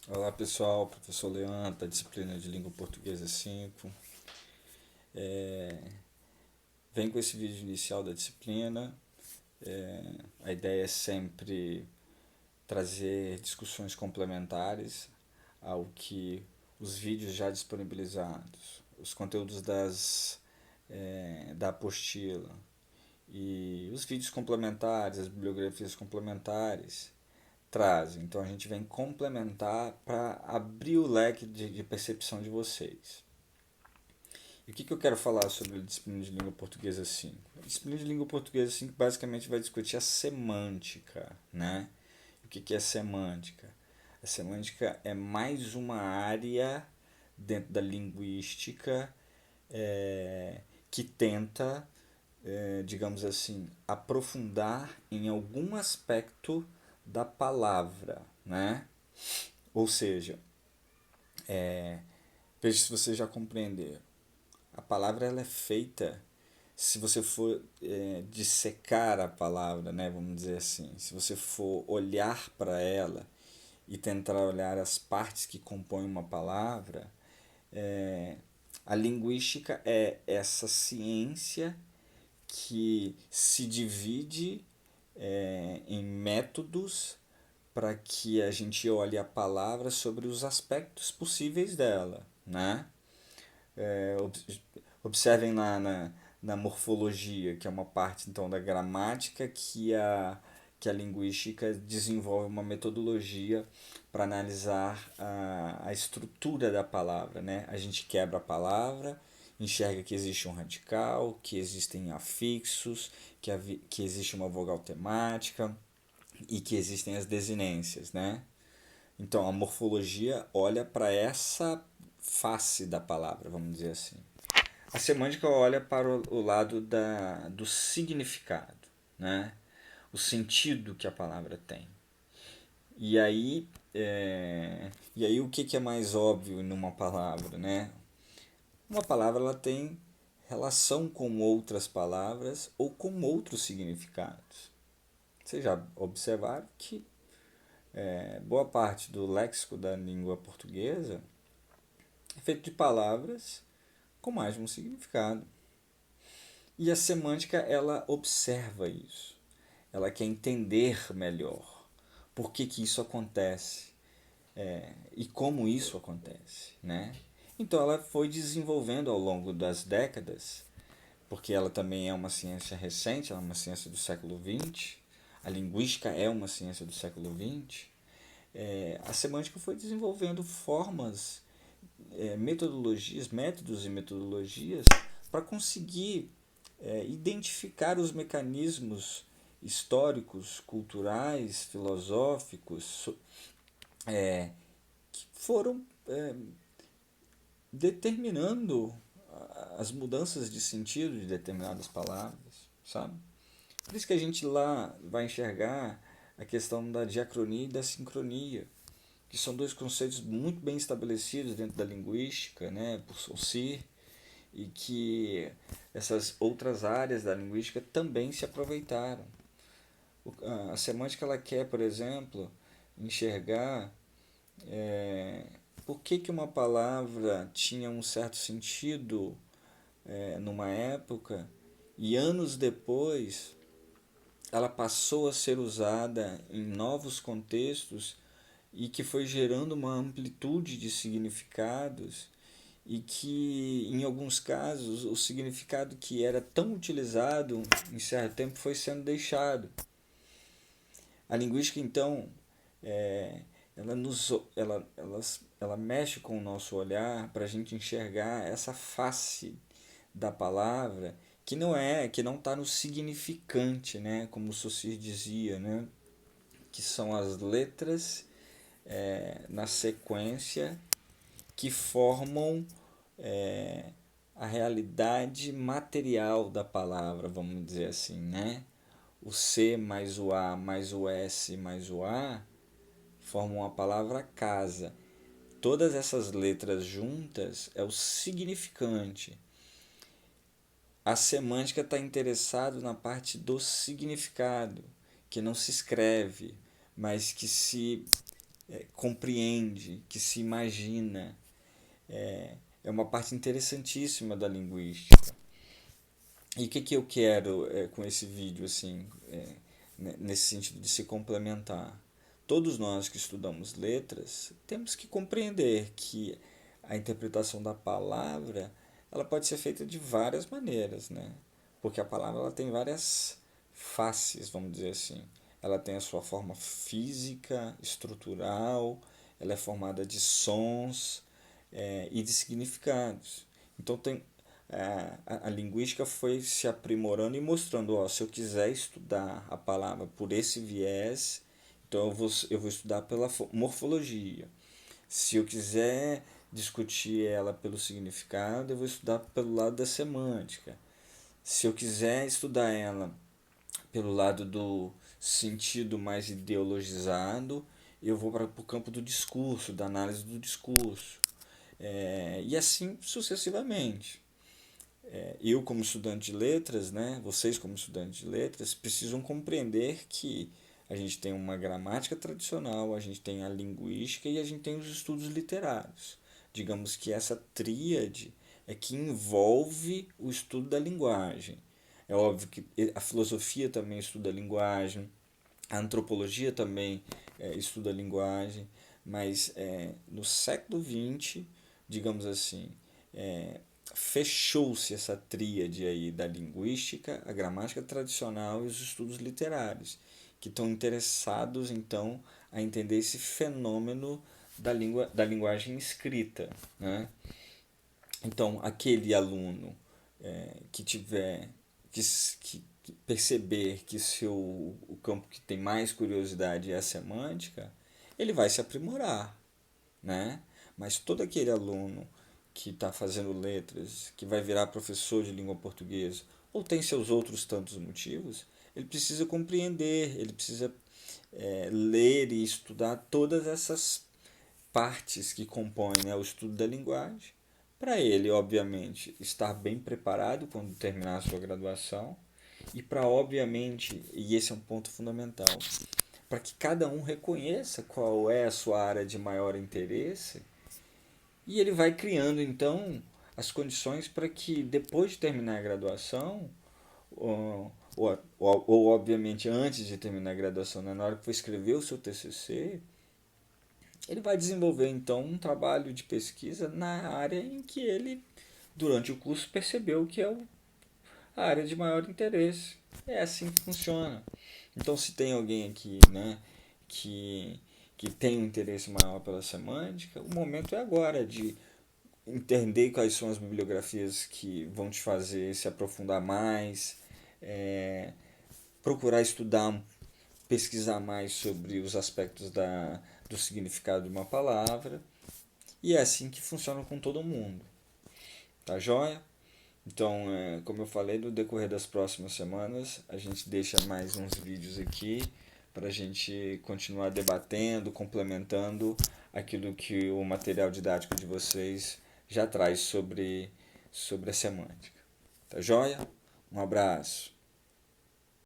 Olá pessoal, professor Leandro, da disciplina de Língua Portuguesa 5. Vem com esse vídeo inicial da disciplina. A ideia é sempre trazer discussões complementares ao que os vídeos já disponibilizados, os conteúdos da apostila e os vídeos complementares, as bibliografias complementares trazem. Então a gente vem complementar para abrir o leque de percepção de vocês. E o que eu quero falar sobre a disciplina de língua portuguesa 5? A disciplina de língua portuguesa 5 basicamente vai discutir a semântica, né? O que é semântica? A semântica é mais uma área dentro da linguística que tenta, digamos assim, aprofundar em algum aspecto da palavra, né? Ou seja, veja se você já compreendeu. A palavra ela é feita, se você for dissecar a palavra, né, vamos dizer assim, se você for olhar para ela e tentar olhar as partes que compõem uma palavra, é, a linguística é essa ciência que se divide em métodos para que a gente olhe a palavra sobre os aspectos possíveis dela, né? É, observem lá na morfologia, que é uma parte então da gramática que a linguística desenvolve uma metodologia para analisar a estrutura da palavra, né? A gente quebra a palavra, enxerga que existe um radical, que existem afixos, que existe uma vogal temática e que existem as desinências, né? Então a morfologia olha para essa face da palavra, vamos dizer assim. A semântica olha para o lado do significado, né? O sentido que a palavra tem. E aí, o que é mais óbvio numa palavra, né? Uma palavra ela tem relação com outras palavras ou com outros significados. Vocês já observaram que boa parte do léxico da língua portuguesa é feito de palavras com mais de um significado. E a semântica ela observa isso. Ela quer entender melhor por que isso acontece e como isso acontece, né? Então ela foi desenvolvendo ao longo das décadas, porque ela também é uma ciência recente, ela é uma ciência do século XX, a linguística é uma ciência do século XX, a semântica foi desenvolvendo formas, metodologias, métodos e metodologias para conseguir identificar os mecanismos históricos, culturais, filosóficos que foram determinando as mudanças de sentido de determinadas palavras, sabe? Por isso que a gente lá vai enxergar a questão da diacronia e da sincronia, que são dois conceitos muito bem estabelecidos dentro da linguística, né, por Saussure, e que essas outras áreas da linguística também se aproveitaram. A semântica ela quer, por exemplo, enxergar por que uma palavra tinha um certo sentido numa época e anos depois ela passou a ser usada em novos contextos e que foi gerando uma amplitude de significados e que em alguns casos o significado que era tão utilizado em certo tempo foi sendo deixado. A linguística então ela, nos, ela mexe com o nosso olhar para a gente enxergar essa face da palavra que não está no significante, né, como o Saussure dizia, né, que são as letras na sequência que formam a realidade material da palavra, vamos dizer assim, né? O C mais o A mais o S mais o A formam a palavra casa. Todas essas letras juntas é o significante. A semântica está interessada na parte do significado, que não se escreve, mas que se compreende, que se imagina. É uma parte interessantíssima da linguística. E o que eu quero com esse vídeo, assim, nesse sentido de se complementar? Todos nós que estudamos letras temos que compreender que a interpretação da palavra ela pode ser feita de várias maneiras, né? Porque a palavra ela tem várias faces, vamos dizer assim. Ela tem a sua forma física, estrutural, ela é formada de sons e de significados. Então tem a linguística foi se aprimorando e mostrando, ó, se eu quiser estudar a palavra por esse viés, então eu vou estudar pela morfologia. Se eu quiser discutir ela pelo significado, eu vou estudar pelo lado da semântica. Se eu quiser estudar ela pelo lado do sentido mais ideologizado, eu vou para o campo do discurso, da análise do discurso. E assim sucessivamente. Eu como estudante de letras, né, vocês como estudantes de letras, precisam compreender que a gente tem uma gramática tradicional, a gente tem a linguística e a gente tem os estudos literários. Digamos que essa tríade é que envolve o estudo da linguagem. É óbvio que a filosofia também estuda a linguagem, a antropologia também estuda a linguagem, mas no século XX, digamos assim, fechou-se essa tríade aí da linguística, a gramática tradicional e os estudos literários, que estão interessados então a entender esse fenômeno da linguagem escrita, né? Então, aquele aluno que tiver que perceber que o campo que tem mais curiosidade é a semântica, ele vai se aprimorar, né? Mas todo aquele aluno que está fazendo letras, que vai virar professor de língua portuguesa, ou tem seus outros tantos motivos, ele precisa compreender, ele precisa ler e estudar todas essas partes que compõem, né, o estudo da linguagem, para ele, obviamente, estar bem preparado quando terminar a sua graduação, e para, obviamente, e esse é um ponto fundamental, para que cada um reconheça qual é a sua área de maior interesse e ele vai criando então as condições para que depois de terminar a graduação, ou obviamente antes de terminar a graduação, né, na hora que for escrever o seu TCC, ele vai desenvolver então um trabalho de pesquisa na área em que ele, durante o curso, percebeu que é a área de maior interesse. É assim que funciona. Então, se tem alguém aqui, né, que, que tem um interesse maior pela semântica, o momento é agora de entender quais são as bibliografias que vão te fazer se aprofundar mais, é, procurar estudar, pesquisar mais sobre os aspectos do significado de uma palavra. E é assim que funciona com todo mundo. Tá joia? Então, como eu falei, no decorrer das próximas semanas, a gente deixa mais uns vídeos aqui para a gente continuar debatendo, complementando aquilo que o material didático de vocês já traz sobre a semântica. Tá joia? Um abraço.